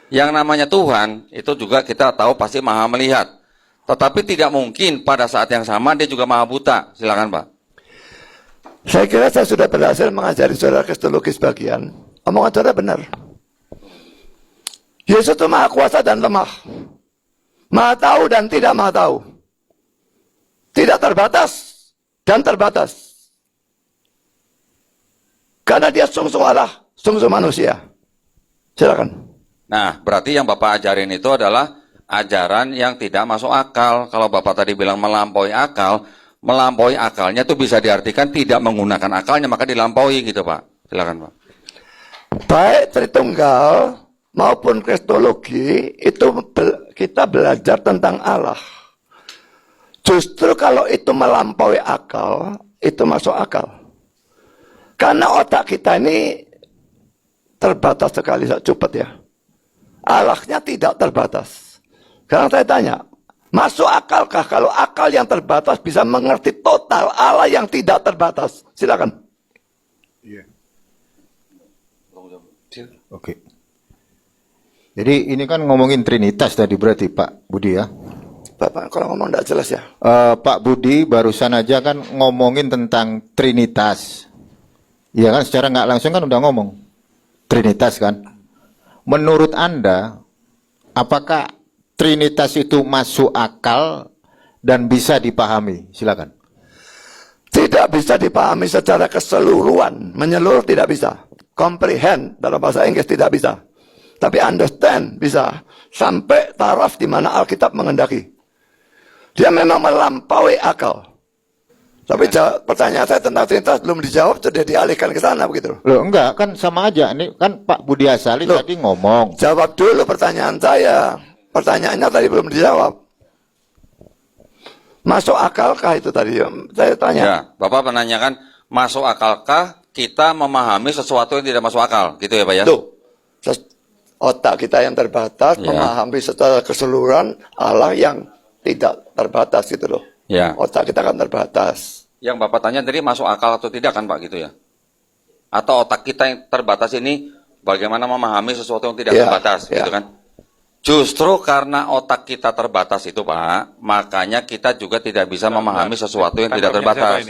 Yang namanya Tuhan itu juga kita tahu pasti maha melihat. Tetapi tidak mungkin pada saat yang sama dia juga maha buta. Silakan Pak. Saya kira saya sudah berhasil mengajari saudara kristologi sebagian. Omongan saudara benar. Yesus itu maha kuasa dan lemah. Maha tahu dan tidak maha tahu. Tidak terbatas dan terbatas. Karena dia sungsung Allah, sungsung manusia. Silakan. Nah, berarti yang Bapak ajarin itu adalah ajaran yang tidak masuk akal. Kalau Bapak tadi bilang melampaui akalnya itu bisa diartikan tidak menggunakan akalnya, maka dilampaui gitu Pak. Silakan Pak. Baik Tritunggal maupun kristologi itu kita belajar tentang Allah. Justru kalau itu melampaui akal, itu masuk akal. Karena otak kita ini terbatas sekali, cepat ya. Allahnya tidak terbatas. Sekarang saya tanya, masuk akalkah kalau akal yang terbatas bisa mengerti total Allah yang tidak terbatas? Silakan. Iya. Oke. Jadi ini kan ngomongin Trinitas tadi berarti Pak Budi ya. Bapak kalau ngomong tidak jelas ya. Pak Budi barusan aja kan ngomongin tentang Trinitas. Iya kan secara nggak langsung kan udah ngomong Trinitas kan. Menurut Anda, apakah Trinitas itu masuk akal dan bisa dipahami? Silakan. Tidak bisa dipahami secara keseluruhan, menyeluruh tidak bisa. Comprehend dalam bahasa Inggris tidak bisa. Tapi understand bisa. Sampai taraf di mana Alkitab mengendaki. Dia memang melampaui akal. Tapi pertanyaan saya tentang Trinitas belum dijawab, sudah dialihkan ke sana begitu. Loh enggak, kan sama aja. Ini kan Pak Budi Asali tadi ngomong. Jawab dulu pertanyaan saya. Pertanyaannya tadi belum dijawab. Masuk akalkah itu tadi? Saya tanya. Ya, Bapak menanyakan masuk akalkah kita memahami sesuatu yang tidak masuk akal, gitu ya Pak ya? Tuh, otak kita yang terbatas memahami secara keseluruhan Allah yang tidak terbatas gitu loh. Ya. Otak kita kan terbatas. Yang Bapak tanya tadi masuk akal atau tidak kan Pak gitu ya? Atau otak kita yang terbatas ini bagaimana memahami sesuatu yang tidak terbatas gitu kan? Justru karena otak kita terbatas itu Pak, makanya kita juga tidak bisa memahami sesuatu yang tidak terbatas.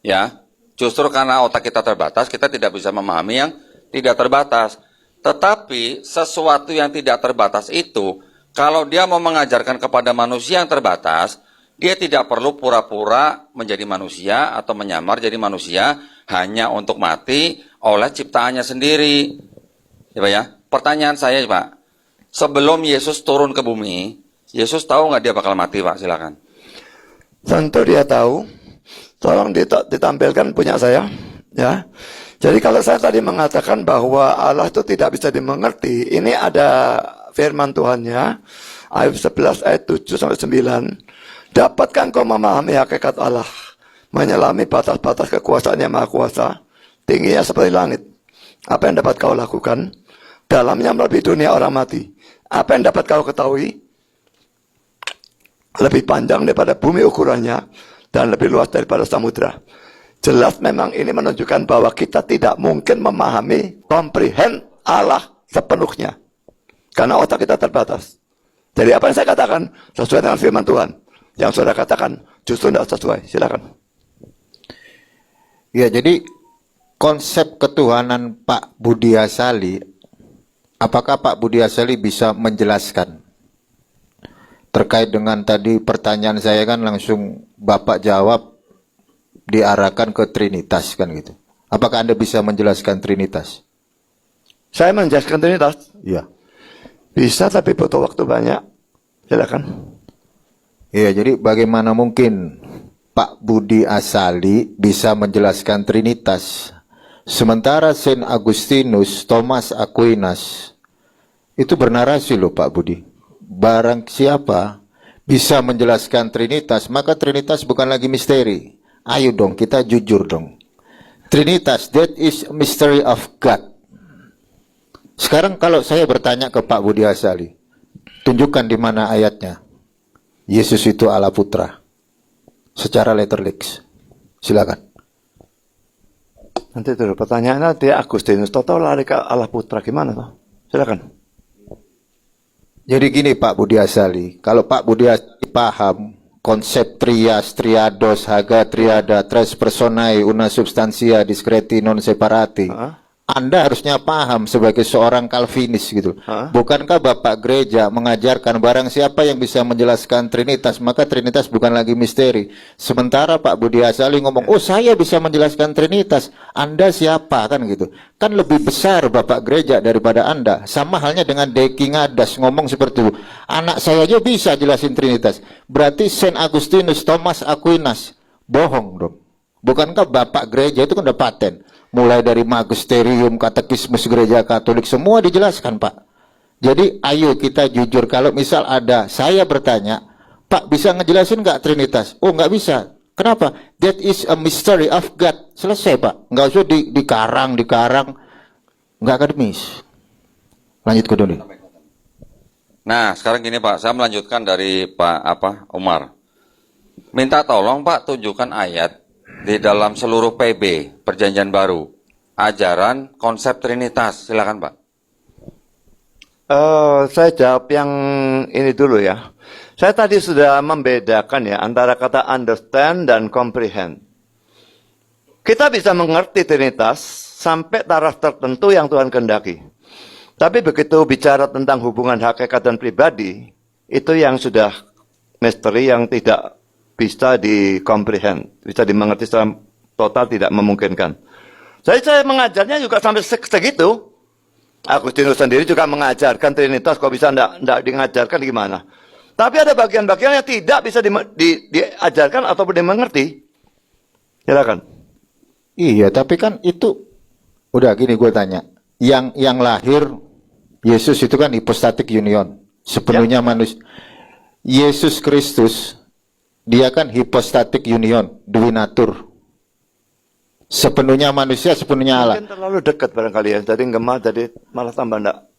Ya, justru karena otak kita terbatas, kita tidak bisa memahami yang tidak terbatas. Tetapi sesuatu yang tidak terbatas itu, kalau dia mau mengajarkan kepada manusia yang terbatas, dia tidak perlu pura-pura menjadi manusia atau menyamar jadi manusia hanya untuk mati oleh ciptaannya sendiri. Ya Pak ya? Pertanyaan saya Pak, sebelum Yesus turun ke bumi, Yesus tahu nggak dia bakal mati Pak? Silakan. Tentu dia tahu. Tolong ditampilkan punya saya. Ya. Jadi kalau saya tadi mengatakan bahwa Allah itu tidak bisa dimengerti, ini ada firman Tuhannya, Ayub 11 ayat 7 sampai 9. Dapatkah kau memahami hakikat Allah, menyelami batas-batas kekuasaan yang maha kuasa, tingginya seperti langit. Apa yang dapat kau lakukan? Dalamnya melebihi dunia orang mati. Apa yang dapat kau ketahui? Lebih panjang daripada bumi ukurannya, dan lebih luas daripada samudra. Jelas memang ini menunjukkan bahwa kita tidak mungkin memahami, comprehend Allah sepenuhnya. Karena otak kita terbatas. Jadi apa yang saya katakan sesuai dengan firman Tuhan. Yang saudara katakan justru tidak sesuai. Silakan. Ya, jadi konsep ketuhanan Pak Budi Asali, apakah Pak Budi Asali bisa menjelaskan? Terkait dengan tadi pertanyaan saya kan langsung Bapak jawab diarahkan ke Trinitas kan gitu. Apakah Anda bisa menjelaskan Trinitas? Saya menjelaskan Trinitas? Iya. Bisa tapi butuh waktu banyak. Silakan. Iya, jadi bagaimana mungkin Pak Budi Asali bisa menjelaskan Trinitas sementara Saint Agustinus, Thomas Aquinas itu bernarasi loh Pak Budi. Barang siapa bisa menjelaskan Trinitas, maka Trinitas bukan lagi misteri. Ayo dong, kita jujur dong. Trinitas, that is a mystery of God. Sekarang kalau saya bertanya ke Pak Budi Asali, tunjukkan di mana ayatnya Yesus itu Allah Putra secara letterlix. Silakan. Nanti dulu pertanyaannya dia Agustinus, total lari ke Allah Putra gimana toh? Silakan. Jadi gini Pak Budi Asali, kalau Pak Budi Asali paham konsep trias, triados, haga, triada, tres personae, una substantia, discreti, non separati, Anda harusnya paham sebagai seorang Calvinis gitu. Bukankah Bapak Gereja mengajarkan barang siapa yang bisa menjelaskan Trinitas, maka Trinitas bukan lagi misteri. Sementara Pak Budi Asali ngomong, oh saya bisa menjelaskan Trinitas, Anda siapa kan gitu. Kan lebih besar Bapak Gereja daripada Anda. Sama halnya dengan Deki Ngadas ngomong seperti itu. Anak saya aja bisa jelasin Trinitas. Berarti Saint Augustinus, Thomas Aquinas, bohong dong. Bukankah Bapak Gereja itu kan udah paten? Mulai dari magisterium, katekismus gereja Katolik, semua dijelaskan Pak. Jadi ayo kita jujur, kalau misal ada, saya bertanya, Pak bisa ngejelasin nggak Trinitas? Oh nggak bisa. Kenapa? That is a mystery of God. Selesai Pak. Nggak usah dikarang, nggak akademis. Lanjut ke Doni. Nah, sekarang gini Pak, saya melanjutkan dari Pak Umar. Minta tolong Pak tunjukkan ayat di dalam seluruh PB Perjanjian Baru, ajaran konsep Trinitas. Silakan Pak. Saya jawab yang ini dulu ya. Saya tadi sudah membedakan ya antara kata understand dan comprehend. Kita bisa mengerti Trinitas sampai taraf tertentu yang Tuhan kehendaki. Tapi begitu bicara tentang hubungan hakikat dan pribadi, itu yang sudah misteri yang tidak bisa di-comprehend, bisa dimengerti secara total, tidak memungkinkan. Jadi saya mengajarnya juga sampai segitu. Agustinus sendiri juga mengajarkan Trinitas, kok bisa enggak diajarkan gimana. Tapi ada bagian-bagian yang tidak bisa diajarkan ataupun dimengerti. Silakan. Iya, tapi kan itu udah gini gue tanya. Yang lahir Yesus itu kan hypostatic union, sepenuhnya manusia. Yesus Kristus dia kan hypostatic union, duinatur. Sepenuhnya manusia, sepenuhnya Allah. Mungkin terlalu dekat barangkali ya, jadi gemah, jadi malah tambah enggak.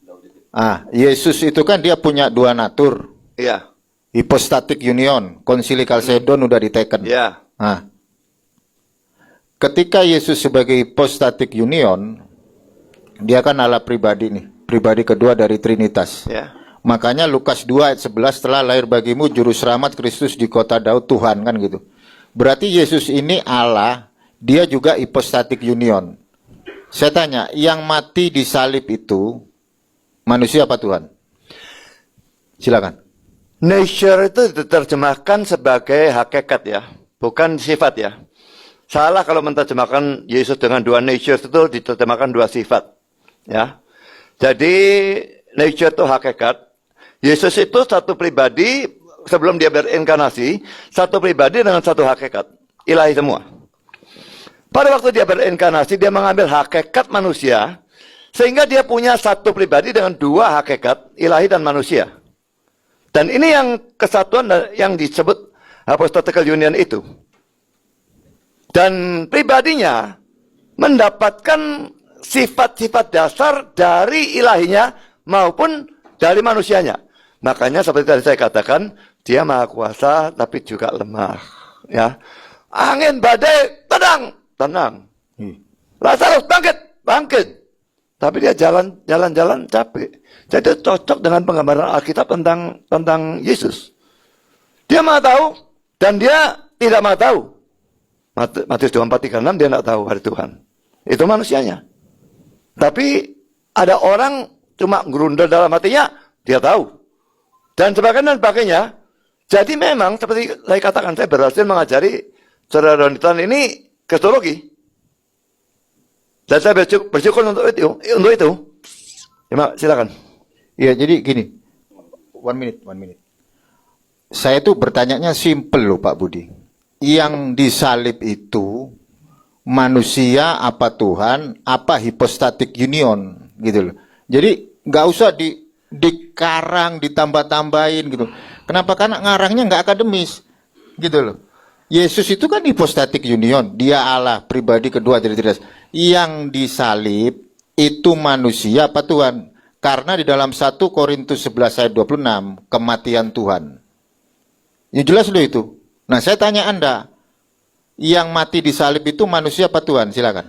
Yesus itu kan dia punya dua natur. Iya. Hypostatic union, konsili Chalcedon udah diteken. Iya. Ketika Yesus sebagai hypostatic union, dia kan Allah pribadi nih, pribadi kedua dari Trinitas. Iya. Makanya Lukas 2 ayat 11, telah lahir bagimu juru selamat Kristus di kota Daud Tuhan, kan gitu. Berarti Yesus ini Allah, dia juga hypostatic union. Saya tanya, yang mati di salib itu manusia apa Tuhan? Silakan. Nature itu diterjemahkan sebagai hakikat ya, bukan sifat ya. Salah kalau menerjemahkan Yesus dengan dua nature, itu diterjemahkan dua sifat. Ya. Jadi nature itu hakikat. Yesus itu satu pribadi sebelum dia berinkarnasi, satu pribadi dengan satu hakikat, ilahi semua. Pada waktu dia berinkarnasi, dia mengambil hakikat manusia, sehingga dia punya satu pribadi dengan dua hakikat, ilahi dan manusia. Dan ini yang kesatuan yang disebut apostolic union itu. Dan pribadinya mendapatkan sifat-sifat dasar dari ilahinya maupun dari manusianya. Makanya seperti tadi saya katakan, dia maha kuasa tapi juga lemah. Ya, angin badai tenang. Lazarus bangkit. Tapi dia jalan capek. Jadi cocok dengan penggambaran Alkitab tentang Yesus. Dia maha tahu dan dia tidak maha tahu. Matius 24:36 dia tidak tahu hari Tuhan. Itu manusianya. Tapi ada orang cuma gerundel dalam hatinya, dia tahu. Dan sebagainya. Jadi memang seperti saya katakan, saya berhasil mengajari saudara Donitan ini kristologi. Dan saya bersyukur untuk itu. Ya, silakan. Iya, jadi gini. One minute. Saya tuh bertanyanya simple loh Pak Budi. Yang disalib itu manusia apa Tuhan, apa hypostatic union gitu loh. Jadi nggak usah dikarang, ditambah-tambahin gitu. Kenapa? Karena ngarangnya nggak akademis gitu loh. Yesus itu kan hypostatic union, dia Allah, pribadi kedua dari Trinitas. Yang disalib itu manusia apa Tuhan? Karena di dalam 1 Korintus 11 ayat 26, kematian Tuhan. Ya jelas loh itu. Nah saya tanya Anda, yang mati di salib itu manusia apa Tuhan? Silakan.